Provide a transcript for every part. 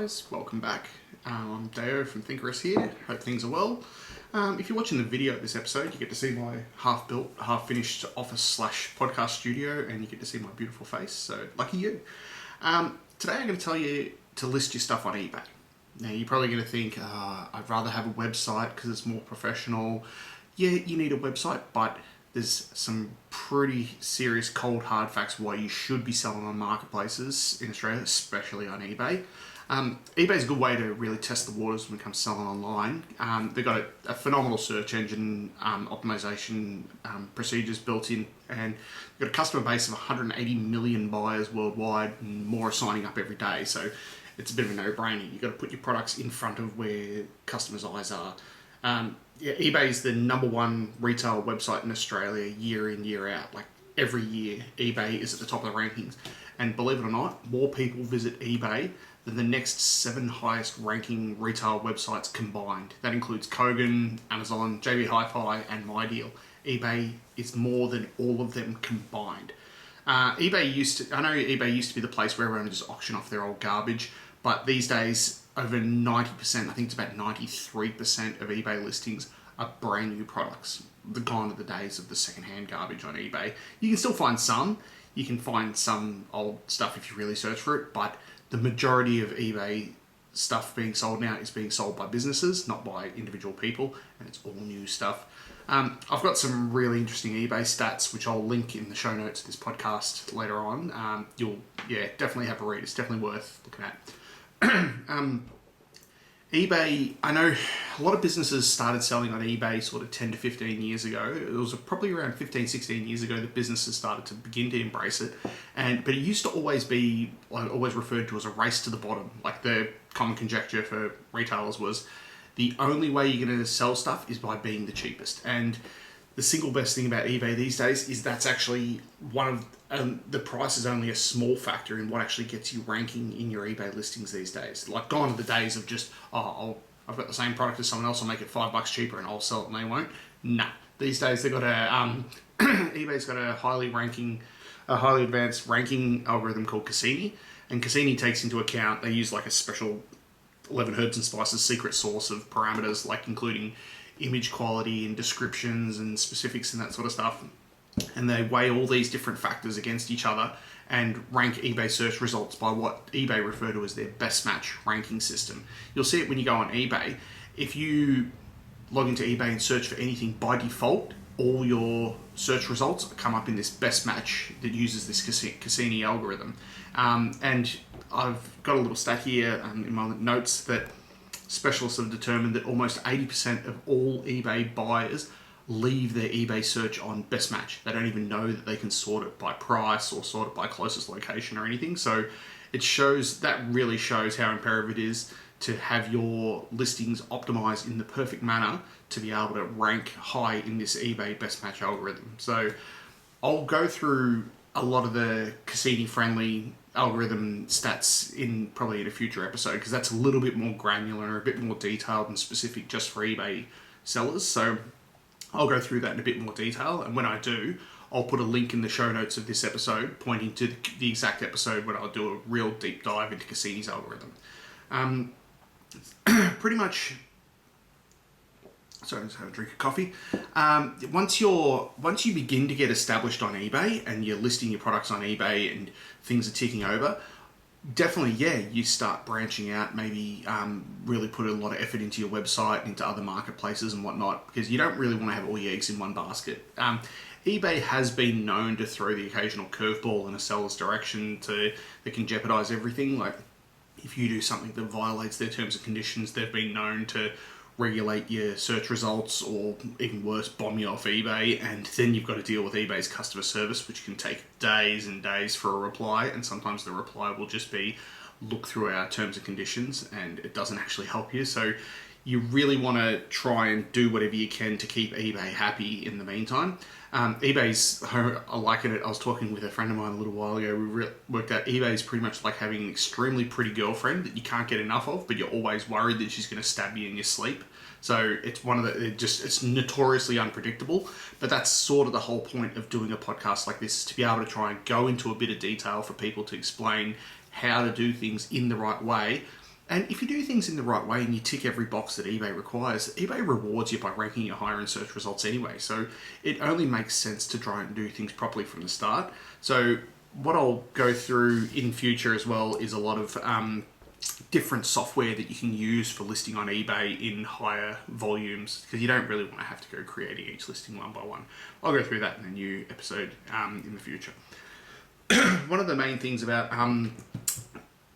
guys, welcome back. I'm Deo from Thinkerus here. Hope things are well. If you're watching the video of this episode, you get to see my half-built, half-finished office/podcast studio, and you get to see my beautiful face, so lucky you. Today I'm going to tell you to list your stuff on eBay. Now you're probably going to think, I'd rather have a website because it's more professional. Yeah, you need a website, but there's some pretty serious cold hard facts why you should be selling on marketplaces in Australia, especially on eBay. eBay's a good way to really test the waters when it comes to selling online. They've got a phenomenal search engine optimization procedures built in, and they've got a customer base of 180 million buyers worldwide, and more are signing up every day. So it's a bit of a no-brainer. You've got to put your products in front of where customers' eyes are. eBay is the #1 retail website in Australia year in, year out. Like every year, eBay is at the top of the rankings. And believe it or not, more people visit eBay than the next 7 highest ranking retail websites combined. That includes Kogan, Amazon, JB Hi-Fi, and MyDeal. eBay is more than all of them combined. I know eBay used to be the place where everyone would just auction off their old garbage, but these days, over 90%, I think it's about 93% of eBay listings are brand new products. The gone are the days of the secondhand garbage on eBay. You can still find some. You can find some old stuff if you really search for it, but the majority of eBay stuff being sold now is being sold by businesses, not by individual people, and it's all new stuff. I've got some really interesting eBay stats, which I'll link in the show notes of this podcast later on. You'll definitely have a read. It's definitely worth looking at. eBay, I know a lot of businesses started selling on eBay sort of 10 to 15 years ago. It was probably around 15, 16 years ago that businesses started to begin to embrace it. But it used to always be always referred to as a race to the bottom. Like the common conjecture for retailers was the only way you're going to sell stuff is by being the cheapest. And the single best thing about eBay these days is that's actually one of the price is only a small factor in what actually gets you ranking in your eBay listings these days. Like gone are the days of just, I've got the same product as someone else, I'll make it $5 cheaper and I'll sell it and they won't. Nah. These days they've got eBay's got a highly advanced ranking algorithm called Cassini. And Cassini takes into account, they use like a special 11 Herbs and Spices secret sauce of parameters, like including image quality and descriptions and specifics and that sort of stuff. And they weigh all these different factors against each other and rank eBay search results by what eBay refer to as their best match ranking system. You'll see it when you go on eBay. If you log into eBay and search for anything, by default, all your search results come up in this best match that uses this Cassini algorithm. And I've got a little stat here in my notes that specialists have determined that almost 80% of all eBay buyers leave their eBay search on best match. They don't even know that they can sort it by price or sort it by closest location or anything. So that really shows how imperative it is to have your listings optimized in the perfect manner to be able to rank high in this eBay best match algorithm. So I'll go through a lot of the Cassini friendly algorithm stats probably in a future episode, because that's a little bit more granular and a bit more detailed and specific just for eBay sellers. So I'll go through that in a bit more detail, and when I do, I'll put a link in the show notes of this episode pointing to the exact episode when I'll do a real deep dive into Cassini's algorithm. Pretty much. Sorry, I'm just having a drink of coffee. Once you begin to get established on eBay and you're listing your products on eBay and things are ticking over, definitely, you start branching out, maybe really put a lot of effort into your website and into other marketplaces and whatnot, because you don't really want to have all your eggs in one basket. eBay has been known to throw the occasional curveball in a seller's direction that can jeopardize everything. Like if you do something that violates their terms and conditions, they've been known to regulate your search results, or even worse, bomb you off eBay, and then you've got to deal with eBay's customer service, which can take days and days for a reply, and sometimes the reply will just be, look through our terms and conditions, and it doesn't actually help you. So you really want to try and do whatever you can to keep eBay happy in the meantime. I liken it, I was talking with a friend of mine a little while ago, we worked out eBay's pretty much like having an extremely pretty girlfriend that you can't get enough of, but you're always worried that she's going to stab you in your sleep. So it's it's notoriously unpredictable, but that's sort of the whole point of doing a podcast like this, to be able to try and go into a bit of detail for people to explain how to do things in the right way And if you do things in the right way and you tick every box that eBay requires, eBay rewards you by ranking you higher in search results anyway. So it only makes sense to try and do things properly from the start. So what I'll go through in future as well is a lot of different software that you can use for listing on eBay in higher volumes, because you don't really want to have to go creating each listing one by one. I'll go through that in a new episode in the future. One of the main things about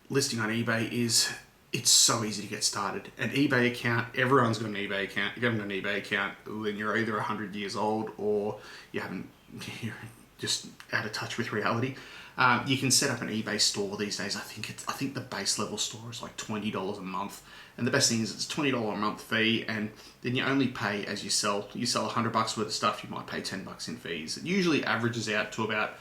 listing on eBay is it's so easy to get started. An eBay account, everyone's got an eBay account. If you haven't got an eBay account, then you're either 100 years old or you're just out of touch with reality. You can set up an eBay store these days. I think the base level store is like $20 a month. And the best thing is it's $20 a month fee, and then you only pay as you sell. You sell $100 worth of stuff, you might pay $10 in fees. It usually averages out to about,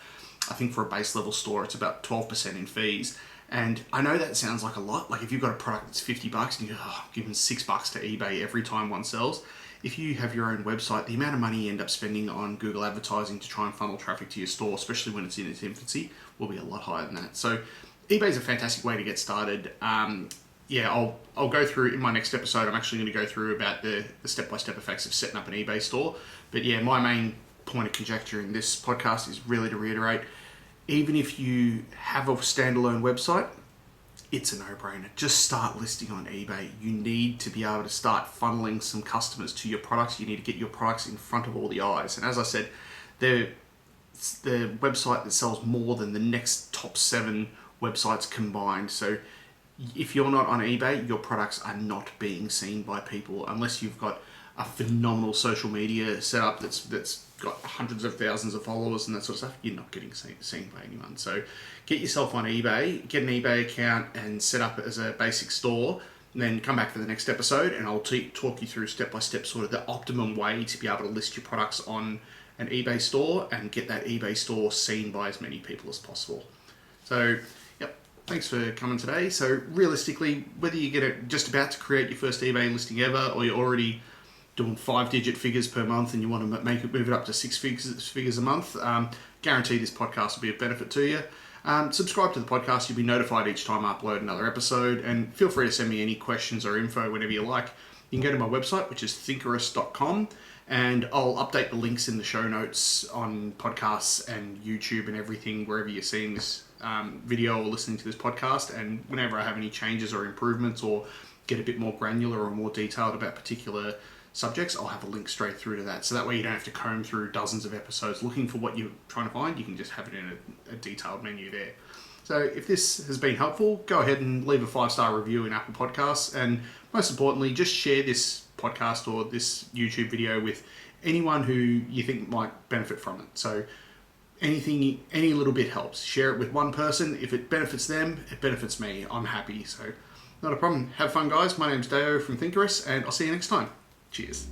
I think for a base level store, it's about 12% in fees. And I know that sounds like a lot. Like if you've got a product that's $50 and you go, give them $6 to eBay every time one sells. If you have your own website, the amount of money you end up spending on Google advertising to try and funnel traffic to your store, especially when it's in its infancy, will be a lot higher than that. So eBay is a fantastic way to get started. I'll go through in my next episode. I'm actually going to go through about the step-by-step effects of setting up an eBay store. But yeah, my main point of conjecture in this podcast is really to reiterate, even if you have a standalone website, it's a no-brainer. Just start listing on eBay. You need to be able to start funneling some customers to your products. You need to get your products in front of all the eyes. And as I said, the website that sells more than the next top 7 websites combined. So if you're not on eBay, your products are not being seen by people unless you've got a phenomenal social media setup that's got hundreds of thousands of followers and that sort of stuff. You're not getting seen by anyone. So get yourself on eBay, get an eBay account and set up as a basic store, and then come back for the next episode and I'll talk you through step by step sort of the optimum way to be able to list your products on an eBay store and get that eBay store seen by as many people as possible. So thanks for coming today. So realistically, whether you get it just about to create your first eBay listing ever, or you're already doing 5-digit figures per month and you want to move it up to 6 figures a month, guarantee this podcast will be of benefit to you. Subscribe to the podcast. You'll be notified each time I upload another episode, and feel free to send me any questions or info whenever you like. You can go to my website, which is thinkerous.com, and I'll update the links in the show notes on podcasts and YouTube and everything, wherever you're seeing this video or listening to this podcast. And whenever I have any changes or improvements or get a bit more granular or more detailed about particular subjects, I'll have a link straight through to that. So that way you don't have to comb through dozens of episodes looking for what you're trying to find. You can just have it in a detailed menu there. So if this has been helpful, go ahead and leave a 5-star review in Apple Podcasts. And most importantly, just share this podcast or this YouTube video with anyone who you think might benefit from it. So any little bit helps. Share it with one person. If it benefits them, it benefits me. I'm happy. So not a problem. Have fun, guys. My name's Deo from Thinkerous, and I'll see you next time. Cheers.